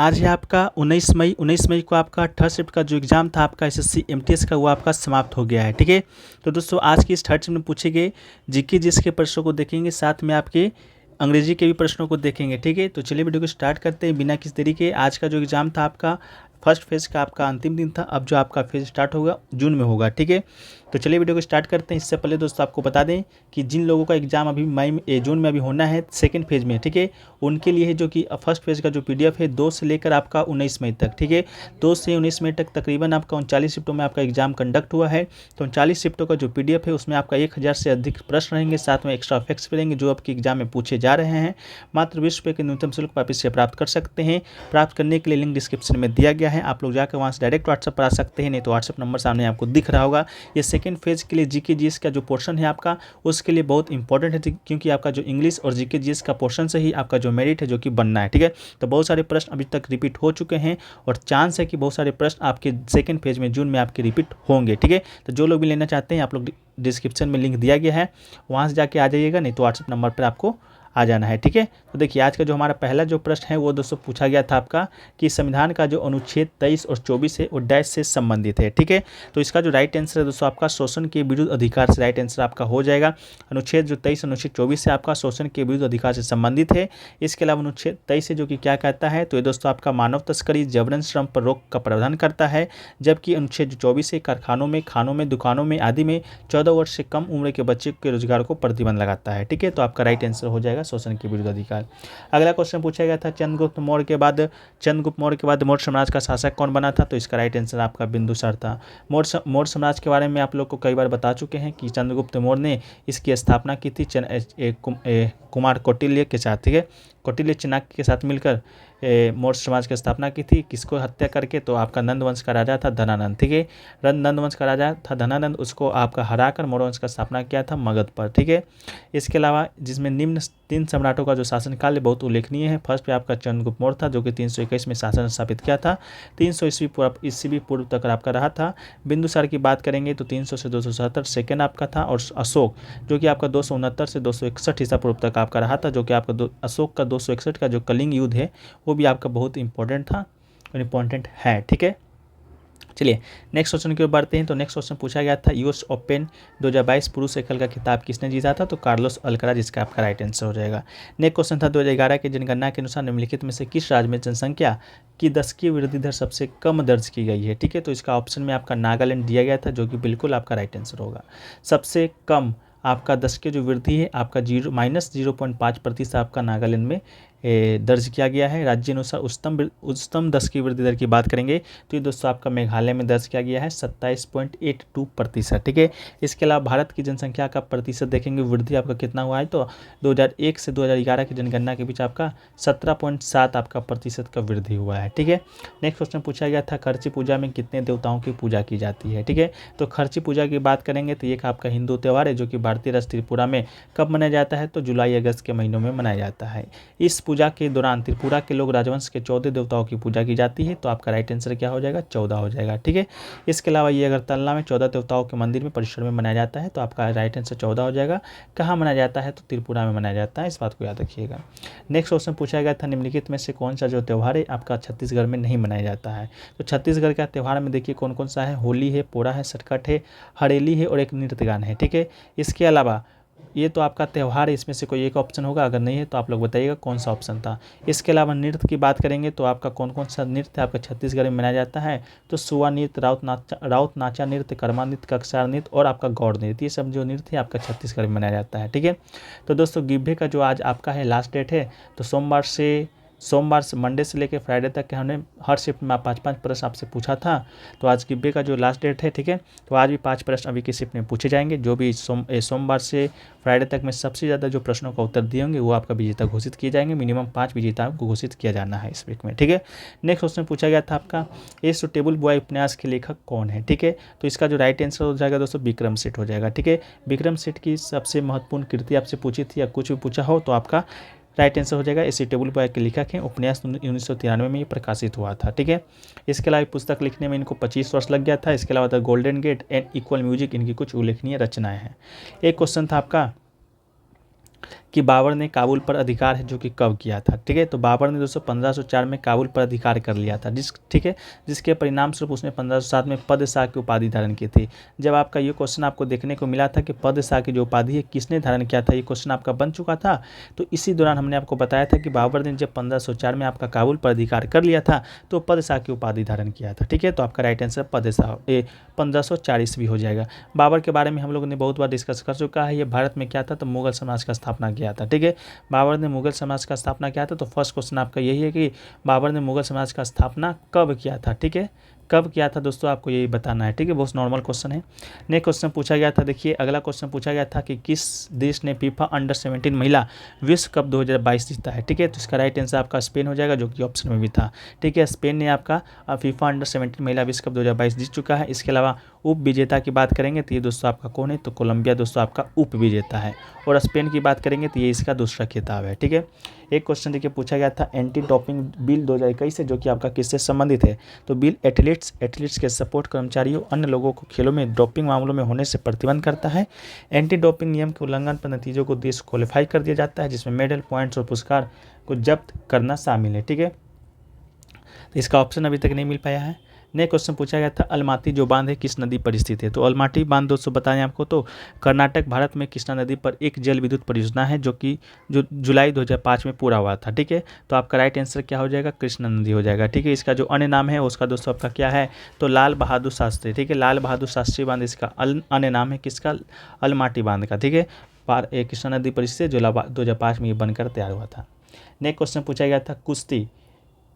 आज है आपका 19 मई को आपका थर्ड शिफ्ट का जो एग्ज़ाम था आपका एसएससी एमटीएस का वो आपका समाप्त हो गया है। ठीक है, तो दोस्तों आज की इस थर्ड शिफ्ट में पूछे गए जीके जीएस के प्रश्नों को देखेंगे, साथ में आपके अंग्रेजी के भी प्रश्नों को देखेंगे। ठीक है, तो चलिए वीडियो को स्टार्ट करते हैं बिना किसी देरी के। आज का जो एग्ज़ाम था आपका फर्स्ट फेज़ का आपका अंतिम दिन था, अब जो आपका फेज़ स्टार्ट होगा जून में होगा। ठीक है, तो चलिए वीडियो को स्टार्ट करते हैं। इससे पहले दोस्तों आपको बता दें कि जिन लोगों का एग्ज़ाम अभी जून में अभी होना है सेकेंड फेज़ में, ठीक है, उनके लिए है जो कि फर्स्ट फेज़ का जो पीडीएफ है 2 से लेकर आपका 19 मई तक, ठीक है, 2 से 19 मई तक तकरीबन आपका 39 शिफ्टों में आपका एग्जाम कंडक्ट हुआ है। तो 39 शिफ्टों का जो पीडीएफ है उसमें आपका 1000 से अधिक प्रश्न रहेंगे, साथ में एक्स्ट्रा फैक्ट्स भी रहेंगे जो आपके एग्जाम में पूछे जा रहे हैं। मात्र 20 रुपये के न्यूनतम शुल्क पर आप इसे प्राप्त कर सकते हैं। प्राप्त करने के लिए लिंक डिस्क्रिप्शन में दिया गया है, आप लोग जाकर वहाँ से डायरेक्ट व्हाट्सएप पर आ सकते हैं, नहीं तो व्हाट्सएप नंबर सामने आपको दिख रहा होगा। ये सेकेंड फेज़ के लिए जीके जीएस का जो पोर्शन है आपका उसके लिए बहुत इंपॉर्टेंट है, क्योंकि आपका जो इंग्लिश और जीके जीएस का पोर्शन से ही आपका जो मेरिट है जो कि बनना है। ठीक है, तो बहुत सारे प्रश्न अभी तक रिपीट हो चुके हैं और चांस है कि बहुत सारे प्रश्न आपके सेकेंड फेज में जून में आपके रिपीट होंगे। ठीक है, तो जो लोग भी लेना चाहते हैं आप लोग डिस्क्रिप्शन में लिंक दिया गया है, वहाँ से जाके आ जाइएगा, नहीं तो व्हाट्सएप नंबर पर आपको आ जाना है। ठीक है, तो देखिए आज का जो हमारा पहला जो प्रश्न है वो दोस्तों पूछा गया था आपका कि संविधान का जो अनुच्छेद 23 और 24 है वो डैश से संबंधित है। ठीक है, तो इसका जो राइट आंसर है दोस्तों आपका शोषण के विरुद्ध अधिकार से राइट आंसर आपका हो जाएगा। अनुच्छेद जो 23 अनुच्छेद 24 है आपका शोषण के विरुद्ध अधिकार से संबंधित है। इसके अलावा अनुच्छेद 23 है जो कि क्या कहता है, तो ये दोस्तों आपका मानव तस्करी जबरन श्रम पर रोक का प्रावधान करता है, जबकि अनुच्छेद जो 24 है कारखानों में, खानों में, दुकानों में आदि में 14 वर्ष से कम उम्र के बच्चे के रोजगार को प्रतिबंध लगाता है। ठीक है, तो आपका राइट आंसर हो जाएगा शोषण के विरुद्ध अधिकार। अगला क्वेश्चन पूछा गया था चंद्रगुप्त मौर्य के बाद मौर्य साम्राज्य का शासक कौन बना था, तो इसका राइट आंसर आपका बिंदुसार था। मौर्य साम्राज्य के बारे में आप लोग को कई बार बता चुके हैं कि चंद्रगुप्त मौर्य ने इसकी स्थापना की थी कुमार कौटिल्य के साथ। ठीक है, कौटिल्य चाणक्य के साथ मिलकर मौर्य समाज की स्थापना की थी, किसको हत्या करके, तो आपका नंद वंश का राजा था धनानंद। ठीक है, नंद वंश का राजा था धनानंद, उसको आपका हराकर मौर्य वंश का स्थापना किया था मगध पर। ठीक है, इसके अलावा जिसमें निम्न 3 सम्राटों का जो शासनकाल है बहुत उल्लेखनीय है। फर्स्ट पे आपका चंद्रगुप्त मौर्य था जो कि 321 में शासन स्थापित किया था, 300 ईस्वी पूर्व तक आपका रहा था। बिंदुसार की बात करेंगे तो 300 से 277 सेकेंड आपका था, और अशोक जो कि आपका 269 से 261 ईसा पूर्व तक आपका रहा था, जो कि आपका अशोक का 261 का जो कलिंग युद्ध है वो भी आपका बहुत इंपॉर्टेंट था और इम्पोर्टेंट है। ठीक है, चलिए नेक्स्ट क्वेश्चन की ओर बढ़ते हैं। तो नेक्स्ट क्वेश्चन पूछा गया था यूएस ओपन 2022 पुरुष एकल का खिताब किसने जीता था, तो कार्लोस अल्कराज, जिसका आपका राइट आंसर हो जाएगा। नेक्स्ट क्वेश्चन था 2011 की जनगणना के अनुसार निम्नलिखित में से किस राज्य में जनसंख्या की दशकीय वृद्धि दर सबसे कम दर्ज की गई है। ठीक है, तो इसका ऑप्शन में आपका नागालैंड दिया गया था, जो कि बिल्कुल आपका राइट आंसर होगा। सबसे कम आपका दशकीय जो वृद्धि है आपका -0.5% आपका नागालैंड में दर्ज किया गया है। राज्य अनुसार उच्चतम दशकीय वृद्धि दर की बात करेंगे तो ये दोस्तों आपका मेघालय में दर्ज किया गया है 27.82%। ठीक है, इसके अलावा भारत की जनसंख्या का प्रतिशत देखेंगे वृद्धि आपका कितना हुआ है, तो 2001 से 2011 की जनगणना के बीच आपका 17.7 आपका प्रतिशत का वृद्धि हुआ है। ठीक है, नेक्स्ट क्वेश्चन पूछा गया था खर्ची पूजा में कितने देवताओं की पूजा की जाती है। ठीक है, तो खर्ची पूजा की बात करेंगे तो एक आपका हिंदू त्यौहार है जो कि भारतीय राष्ट्र त्रिपुरा में कब मनाया जाता है, तो जुलाई अगस्त के महीनों में मनाया जाता है। इस पूजा के दौरान त्रिपुरा के लोग राजवंश के 14 देवताओं की पूजा की जाती है, तो आपका राइट आंसर क्या हो जाएगा, 14 हो जाएगा। ठीक है, इसके अलावा ये अगरतला में 14 देवताओं के मंदिर में परिसर में मनाया जाता है, तो आपका राइट आंसर 14 हो जाएगा। कहाँ मनाया जाता है, तो त्रिपुरा में मनाया जाता है, इस बात को याद रखिएगा। नेक्स्ट क्वेश्चन पूछा गया था निम्नलिखित में से कौन सा जो त्यौहार है आपका छत्तीसगढ़ में नहीं मनाया जाता है, तो छत्तीसगढ़ का त्यौहार में देखिए कौन कौन सा है, होली है, पोड़ा है, सरकट है, हरेली है और एक नृत्य गान है। ठीक है, इसके अलावा ये तो आपका त्यौहार है, इसमें से कोई एक ऑप्शन होगा, अगर नहीं है तो आप लोग बताइएगा कौन सा ऑप्शन था। इसके अलावा नृत्य की बात करेंगे तो आपका कौन कौन सा नृत्य आपका छत्तीसगढ़ में मनाया जाता है, तो सुआ नृत्य, राउत नाचा नृत्य, कर्मा नृत्य, कक्षार नृत्य और आपका गौड़ नृत्य, ये सब जो नृत्य है आपका छत्तीसगढ़ में मनाया जाता है। ठीक है, तो दोस्तों गिब्बे का जो आज आपका है लास्ट डेट है, तो सोमवार से मंडे से लेकर फ्राइडे तक के हमने हर शिफ्ट में 5-5 प्रश्न आपसे पूछा था, तो आज गिब्बे का जो लास्ट डेट है। ठीक है, तो आज भी 5 प्रश्न अभी की शिफ्ट में पूछे जाएंगे। जो भी सोमवार से फ्राइडे तक में सबसे ज़्यादा जो प्रश्नों का उत्तर दिए होंगे वो आपका विजेता घोषित किए जाएंगे। मिनिमम 5 विजेताओं को घोषित किया जाना है इस वीक में। ठीक है, नेक्स्ट क्वेश्चन पूछा गया था आपका ए सुटेबल बॉय उपन्यास के लेखक कौन है। ठीक है, तो इसका जो राइट आंसर हो जाएगा दोस्तों विक्रम सेठ हो जाएगा। ठीक है, विक्रम सेठ की सबसे महत्वपूर्ण कृति आपसे पूछी थी या कुछ भी पूछा हो तो आपका राइट आंसर हो जाएगा। इसी टेबल बॉय के लेखक हैं, उपन्यास 1993 में ये प्रकाशित हुआ था। ठीक है, इसके अलावा पुस्तक लिखने में इनको 25 वर्ष लग गया था। इसके अलावा the golden gate and equal music इनकी कुछ उल्लेखनीय रचनाएं हैं। एक क्वेश्चन था आपका कि बाबर ने काबुल पर अधिकार है जो कि कब किया था। ठीक है, तो बाबर ने दोस्तों 1504 में काबुल पर अधिकार कर लिया था, ठीक है, जिसके परिणाम स्वरूप उसने 1507 में पद शाह की उपाधि धारण की थी। जब आपका ये क्वेश्चन आपको देखने को मिला था कि पद शाह की जो उपाधि है किसने धारण किया था, ये क्वेश्चन आपका बन चुका था। तो इसी दौरान हमने आपको बताया था कि बाबर ने जब 1504 में आपका काबुल पर अधिकार कर लिया था तो पद शाह की उपाधि धारण किया था। ठीक है, तो आपका राइट आंसर पद शाह 1540 भी हो जाएगा। बाबर के बारे में हम लोगों ने बहुत बार डिस्कस कर चुका है। ये भारत में क्या था, तो मुगल समाज का स्थापना किया था। ठीक है, बाबर ने मुगल समाज का स्थापना किया था। तो फर्स्ट क्वेश्चन आपका यही है कि बाबर ने मुगल समाज का स्थापना कब किया था। ठीक है, कब किया था दोस्तों, आपको यही बताना है। ठीक है, बहुत नॉर्मल क्वेश्चन है। नेक्स्ट क्वेश्चन पूछा गया था, देखिए अगला क्वेश्चन पूछा गया था कि किस देश ने फीफा अंडर 17 महिला विश्व कप 2022 जीता है। ठीक है, तो इसका राइट आंसर आपका स्पेन हो जाएगा, जो कि ऑप्शन में भी था। ठीक है, स्पेन ने आपका फीफा अंडर 17 महिला विश्व कप 2022 जीत चुका है। इसके अलावा उप विजेता की बात करेंगे तो ये दोस्तों आपका कौन है, तो कोलंबिया दोस्तों आपका उप विजेता है। और स्पेन की बात करेंगे तो ये इसका दूसरा खिताब है। ठीक है, एक क्वेश्चन देखिए पूछा गया था एंटी डोपिंग बिल 2021 से, जो कि आपका किससे संबंधित है। तो बिल एथलीट्स के सपोर्ट कर्मचारियों अन्य लोगों को खेलों में डोपिंग मामलों में होने से प्रतिबंध करता है। एंटी डोपिंग नियम के उल्लंघन पर नतीजों को डिस्क्वालीफाई कर दिया जाता है, जिसमें मेडल, पॉइंट्स और पुरस्कार को जब्त करना शामिल है। ठीक है, तो इसका ऑप्शन अभी तक नहीं मिल पाया है। नेक्स्ट क्वेश्चन पूछा गया था अलमाती जो बांध है किस नदी पर स्थित है। तो अलमाटी बांध दोस्तों बताएं आपको, तो कर्नाटक भारत में कृष्णा नदी पर एक जल विद्युत परियोजना है, जो कि जुलाई 2005 में पूरा हुआ था। ठीक है, तो आपका राइट आंसर क्या हो जाएगा, कृष्णा नदी हो जाएगा। ठीक है, इसका जो अन्य नाम है उसका दोस्तों आपका क्या है, तो लाल बहादुर शास्त्री। ठीक है, लाल बहादुर शास्त्री बांध इसका अन्य नाम है किसका, अलमाटी बांध का। ठीक है, कृष्णा नदी पर स्थित जो 2005 में ये बनकर तैयार हुआ था। नेक्स्ट क्वेश्चन पूछा गया था कुश्ती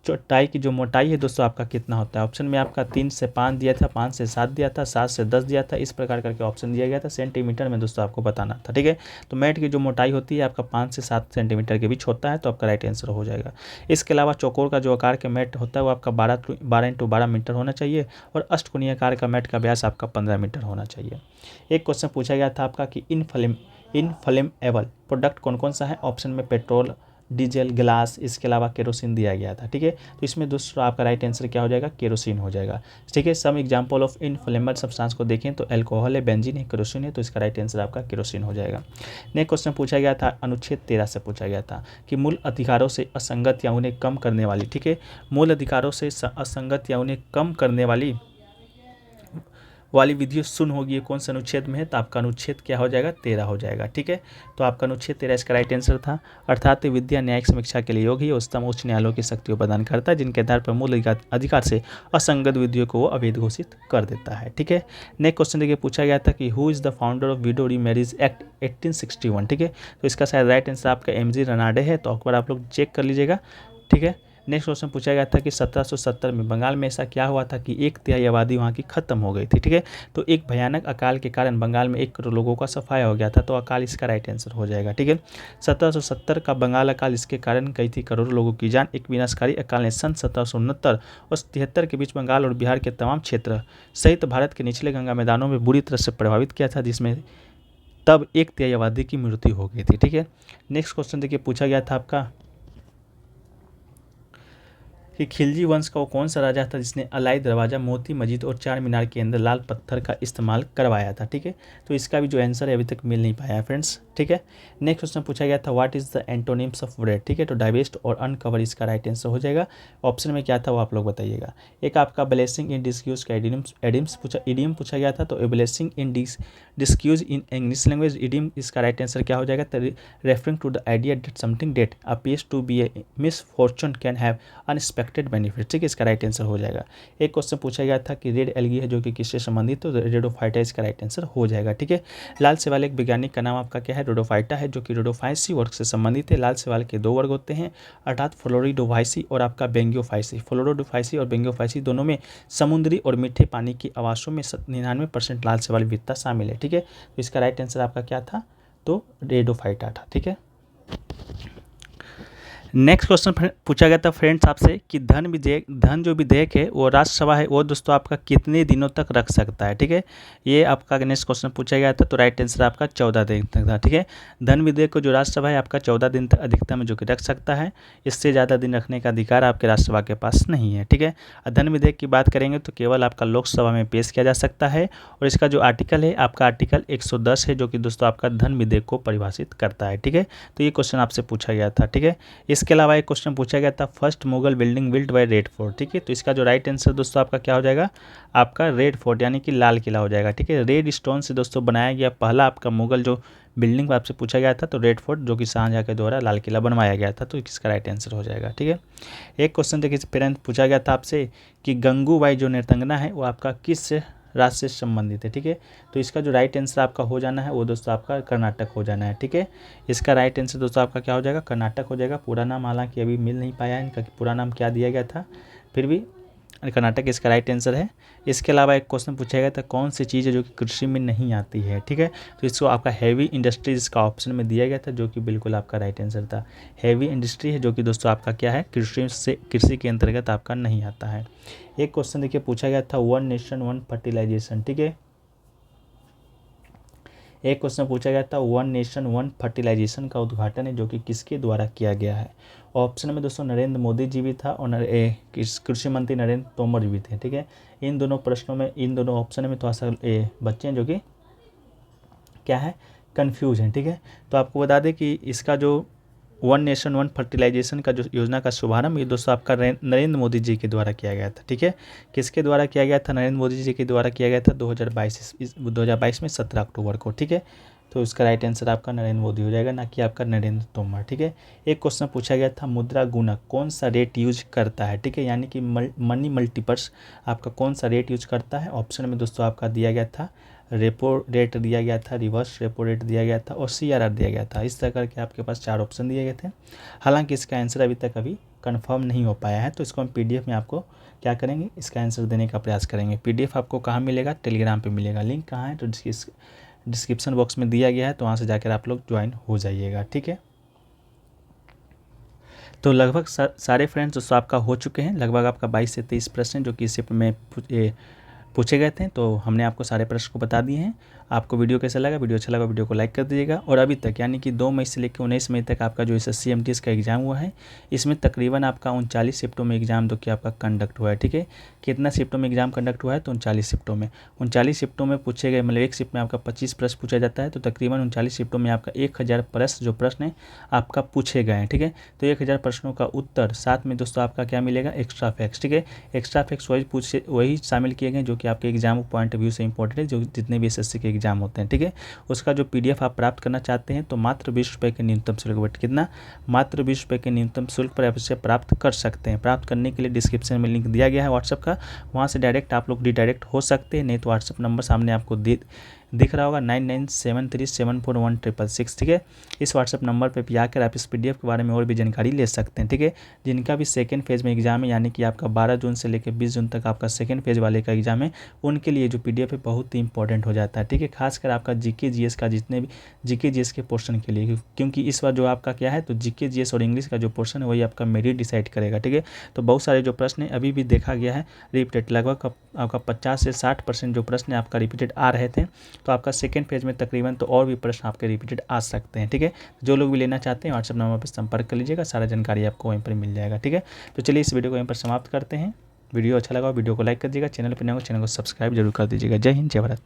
चौटाई की जो मोटाई है दोस्तों आपका कितना होता है। ऑप्शन में आपका 3 से 5 दिया था, 5 से 7 दिया था, 7 से 10 दिया था, इस प्रकार करके ऑप्शन दिया गया था। सेंटीमीटर में दोस्तों आपको बताना था। ठीक है, तो मैट की जो मोटाई होती है आपका 5 से 7 सेंटीमीटर के बीच होता है, तो आपका राइट आंसर हो जाएगा। इसके अलावा चौकोर का जो आकार का मैट होता है वो आपका 12 मीटर होना चाहिए, और अष्टकोणीय आकार का मैट का व्यास आपका 15 मीटर होना चाहिए। एक क्वेश्चन पूछा गया था आपका कि इनफ्लेमेबल प्रोडक्ट कौन कौन सा है। ऑप्शन में पेट्रोल, डीजल, ग्लास, इसके अलावा केरोसिन दिया गया था। ठीक है, तो इसमें दूसरा आपका राइट आंसर क्या हो जाएगा, केरोसिन हो जाएगा। ठीक है, some example of inflammable substance को देखें तो अल्कोहल है, बेंजीन है, केरोसिन है, तो इसका राइट आंसर आपका केरोसिन हो जाएगा। नेक्स्ट क्वेश्चन पूछा गया था अनुच्छेद 13 से पूछा गया था कि मूल अधिकारों से असंगत या उन्हें कम करने वाली। ठीक है, मूल अधिकारों से असंगत या उन्हें कम करने वाली विधि शून्य होगी, ये कौन सा अनुच्छेद में है, तो आपका अनुच्छेद क्या हो जाएगा, 13 हो जाएगा। ठीक है, तो आपका अनुच्छेद 13 इसका राइट आंसर था। अर्थात विद्या न्यायिक समीक्षा के लिए योग्य उच्चतम उच्च न्यायालयों की शक्तियों प्रदान करता है, जिनके आधार पर मूल अधिकार से असंगत विधियों को वो अवैध घोषित कर देता है। ठीक है, नेक्स्ट क्वेश्चन देखिए पूछा गया था कि who is the founder of window remarriage act 1861। ठीक है, तो इसका शायद राइट आंसर आपका MG रनाडे है, तो एक बार आप लोग चेक कर लीजिएगा। ठीक है, नेक्स्ट क्वेश्चन पूछा गया था कि 1770 में बंगाल में ऐसा क्या हुआ था कि 1/3 आबादी वहाँ की खत्म हो गई थी। ठीक है, तो एक भयानक अकाल के कारण बंगाल में 1 करोड़ लोगों का सफाया हो गया था, तो अकाल इसका राइट आंसर हो जाएगा। ठीक है, 1770 का बंगाल अकाल इसके कारण कई थी करोड़ों लोगों की जान। एक विनाशकारी अकाल ने सन 1769 और 73 के बीच बंगाल और बिहार के तमाम क्षेत्र सहित भारत के निचले गंगा मैदानों में बुरी तरह से प्रभावित किया था, जिसमें तब 1/3 आबादी की मृत्यु हो गई थी। ठीक है, नेक्स्ट क्वेश्चन देखिए पूछा गया था आपका कि खिलजी वंश का वो कौन सा राजा था जिसने अलाई दरवाज़ा, मोती मस्जिद और चार मीनार के अंदर लाल पत्थर का इस्तेमाल करवाया था। ठीक है, तो इसका भी जो आंसर है अभी तक मिल नहीं पाया है फ्रेंड्स। ठीक है, नेक्स्ट क्वेश्चन पूछा गया था what is the antonyms of bread. ठीक है, तो डाइवेस्ट और अनकवर इसका राइट आंसर हो जाएगा। ऑप्शन में क्या था वो आप लोग बताइएगा। एक आपका ब्लेसिंग इन डिस्क्यूज का इडियम पूछा गया था, तो blessing in disguise in English language idiom इसका राइट आंसर क्या हो जाएगा, referring to the idea that something that appears to be a misfortune can have unexpected benefit. ठीक है, इसका राइट आंसर हो जाएगा। एक क्वेश्चन पूछा गया था कि रेड एल्गी है जो कि किससे संबंधित, तो रेडोफाइटा इसका राइट आंसर हो जाएगा। ठीक है, लाल शैवाल एक वैज्ञानिक का नाम आपका क्या है, रेडोफाइटा है, जो कि रेडोफाइसी वर्ग से संबंधित है। लाल शैवाल के 2 वर्ग होते हैं, अर्थात फ्लोरिडोफाइसी और आपका बेंगियोफाइसी। फ्लोरिडोफाइसी और बेंगियोफाइसी दोनों में समुद्री और मीठे पानी की आवासों में 99% लाल शैवाल विविधता शामिल है। ठीक है, तो इसका राइट आंसर आपका क्या था, तो रेडोफाइटा था। ठीक है, नेक्स्ट क्वेश्चन पूछा गया था फ्रेंड्स आपसे कि धन जो विधेयक है वो राज्यसभा है वो दोस्तों आपका कितने दिनों तक रख सकता है, ठीक है। ये आपका नेक्स्ट क्वेश्चन पूछा गया था, तो राइट आंसर आपका 14 दिन तक था, ठीक है। धन विधेयक को जो राज्यसभा है आपका 14 दिन तक अधिकतम जो कि रख सकता है, इससे ज़्यादा दिन रखने का अधिकार आपके राज्यसभा के पास नहीं है, ठीक है। धन विधेयक की बात करेंगे तो केवल आपका लोकसभा में पेश किया जा सकता है, और इसका जो आर्टिकल है आपका आर्टिकल 110 है, जो कि दोस्तों आपका धन विधेयक को परिभाषित करता है, ठीक है। तो ये क्वेश्चन आपसे पूछा गया था, ठीक है। इसके अलावा एक क्वेश्चन पूछा गया था, first Mughal building built by red fort, ठीक है। तो इसका जो राइट आंसर दोस्तों आपका क्या हो जाएगा, आपका रेड फोर्ट यानी कि लाल किला हो जाएगा, ठीक है। रेड स्टोन से दोस्तों बनाया गया पहला आपका मुगल जो बिल्डिंग आपसे पूछा गया था, तो रेड फोर्ट जो कि शाहजहाँ के द्वारा लाल किला बनवाया गया था, तो इसका राइट आंसर हो जाएगा, ठीक है। एक क्वेश्चन देखिए फ्रेंड्स पूछा गया था आपसे कि गंगूबाई जो नृतंगना है वो आपका किस राज्य से संबंधित है, ठीक है। तो इसका जो राइट आंसर आपका हो जाना है वो दोस्तों आपका कर्नाटक हो जाना है, ठीक है। इसका राइट आंसर दोस्तों आपका क्या हो जाएगा, कर्नाटक हो जाएगा। पूरा नाम हालांकि अभी मिल नहीं पाया है, इनका पूरा नाम क्या दिया गया था, फिर भी कर्नाटक इसका राइट आंसर है। इसके अलावा एक क्वेश्चन पूछा गया था, कौन सी चीज़ है जो कि कृषि में नहीं आती है, ठीक है। तो इसको आपका हैवी इंडस्ट्रीज का ऑप्शन में दिया गया था, जो कि बिल्कुल आपका राइट आंसर था। हैवी इंडस्ट्री है जो कि दोस्तों आपका क्या है, कृषि के अंतर्गत आपका नहीं आता है। एक क्वेश्चन देखिए पूछा गया था, वन नेशन वन फर्टिलाइजेशन, ठीक है। एक क्वेश्चन पूछा गया था, वन नेशन वन फर्टिलाइजेशन का उद्घाटन है जो कि किसके द्वारा किया गया है। ऑप्शन में दोस्तों नरेंद्र मोदी जी भी था और कृषि मंत्री नरेंद्र तोमर जी भी थे, ठीक है। इन दोनों प्रश्नों में, इन दोनों ऑप्शन में थोड़ा सा बच्चे हैं जो कि क्या है, कन्फ्यूज हैं, ठीक है। तो आपको बता दें कि इसका जो वन नेशन वन फर्टिलाइजेशन का जो योजना का शुभारंभ ये दोस्तों आपका नरेंद्र मोदी जी के द्वारा किया गया था, ठीक है। किसके द्वारा किया गया था, नरेंद्र मोदी जी के द्वारा किया गया था 2022 में 17 अक्टूबर को, ठीक है। तो इसका राइट आंसर आपका नरेंद्र मोदी हो जाएगा, ना कि आपका नरेंद्र तोमर, ठीक है। एक क्वेश्चन पूछा गया था, मुद्रा गुणक कौन सा रेट यूज करता है, ठीक है, यानी कि मनी मल्टीपर्स आपका कौन सा रेट यूज करता है। ऑप्शन में दोस्तों आपका दिया गया था, रेपो रेट दिया गया था, रिवर्स रेपो रेट दिया गया था और CRR दिया गया था। इस तरह करके आपके पास 4 ऑप्शन दिए गए थे। हालांकि इसका आंसर अभी तक कंफर्म नहीं हो पाया है, तो इसको हम PDF में आपको क्या करेंगे, इसका आंसर देने का प्रयास करेंगे। PDF आपको कहाँ मिलेगा, टेलीग्राम पे मिलेगा। लिंक कहाँ है, तो डिस्क्रिप्शन बॉक्स में दिया गया है, तो वहाँ से जाकर आप लोग ज्वाइन हो जाइएगा, ठीक है। तो लगभग सारे फ्रेंड्स दोस्तों आपका हो चुके हैं। लगभग आपका 22 से 23 प्रश्न जो कि इस शिफ्ट में पूछे गए थे, तो हमने आपको सारे प्रश्न को बता दिए हैं। आपको वीडियो कैसा लगा, वीडियो अच्छा लगा वीडियो को लाइक कर दीजिएगा। और अभी तक यानी कि 2 मई से लेकर 19 मई तक आपका जो SSC MTS का एग्ज़ाम हुआ है, इसमें तकरीबन आपका 39 शिफ्टों में एग्ज़ाम जो कि आपका कंडक्ट हुआ है, ठीक है। कितना शिफ्टों में एग्ज़ाम कंडक्ट हुआ है, तो 39 शिफ्टों में। 39 शिफ्टों में पूछे गए, मतलब एक शिफ्ट में आपका 25 प्रश्न पूछा जाता है, तो तकरीबन 39 शिफ्टों में आपका 1000 प्रश्न जो प्रश्न है आपका पूछे गए हैं, ठीक है। तो 1000 प्रश्नों का उत्तर, साथ में दोस्तों आपका क्या मिलेगा, एक्स्ट्रा फैक्ट्स, ठीक है। एक्स्ट्रा फैक्ट्स वही शामिल किए गए जो कि आपके एग्जाम पॉइंट ऑफ व्यू से इंपॉर्टेंट है, जो जितने भी SSC के एग्जाम होते हैं, ठीक है। उसका जो PDF आप प्राप्त करना चाहते हैं, तो मात्र 20 रुपये के न्यूनतम शुल्क, बट कितना, मात्र 20 रुपये के न्यूनतम शुल्क पर आप इसे प्राप्त कर सकते हैं। प्राप्त करने के लिए डिस्क्रिप्शन में लिंक दिया गया है व्हाट्सएप का, वहाँ से डायरेक्ट आप लोग रिडायरेक्ट हो सकते हैं। नहीं तो व्हाट्सएप नंबर सामने आपको दिख रहा होगा 9973741666, ठीक है। इस व्हाट्सएप नंबर पर भी आकर आप इस PDF के बारे में और भी जानकारी ले सकते हैं, ठीक है। जिनका भी सेकंड फेज़ में एग्जाम है, यानी कि आपका 12 जून से लेकर 20 जून तक आपका सेकंड फेज़ वाले का एग्जाम है, उनके लिए जो PDF है बहुत ही इंपॉर्टेंट हो जाता है, ठीक है। खासकर आपका GK GS का, जितने भी GK GS के पोर्शन के लिए, क्योंकि इस बार जो आपका क्या है, तो GK GS और इंग्लिश का जो पोर्शन है वही आपका मेरिट डिसाइड करेगा, ठीक है। तो बहुत सारे जो प्रश्न है अभी भी देखा गया है रिपीटेड, लगभग आपका 50 से 60% जो प्रश्न आपका रिपीटेड आ रहे थे, तो आपका सेकंड फेज में तकरीबन तो और भी प्रश्न आपके रिपीटेड आ सकते हैं, ठीक है। जो लोग भी लेना चाहते हैं व्हाट्सएप नंबर पर संपर्क कर लीजिएगा, सारा जानकारी आपको वहीं पर मिल जाएगा, ठीक है। तो चलिए इस वीडियो को यहीं पर समाप्त करते हैं। वीडियो अच्छा लगा वीडियो को लाइक कर दीजिएगा, चैनल पर नए हो चैनल को सब्सक्राइब जरूर कर दीजिएगा। जय हिंद, जय भारत।